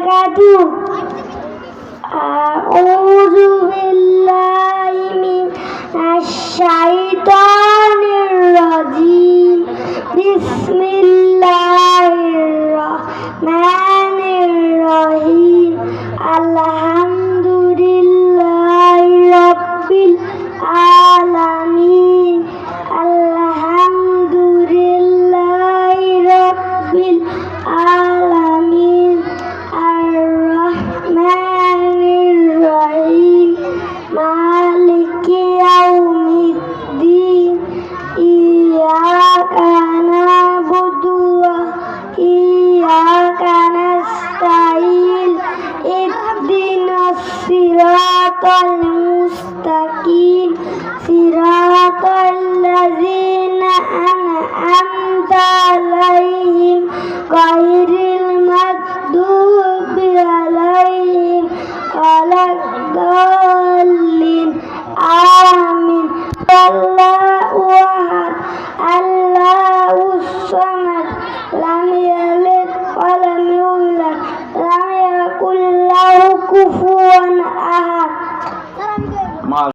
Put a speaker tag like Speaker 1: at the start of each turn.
Speaker 1: وبركاته. أعوذ بالله من الشيطان الرجيم. بسم الله الرحمن الرحيم. الحمد لله رب العالمين. الحمد لله رب العالمين. الرحمن الرحيم. مالك يوم الدين. إياك نعبد وإياك نستعين. اهدنا الصراط المستقيم. صراط الذين أنعمت عليهم غير المغضوب عليهم ولا الضالين. آمين. الله أحد الله الصمد.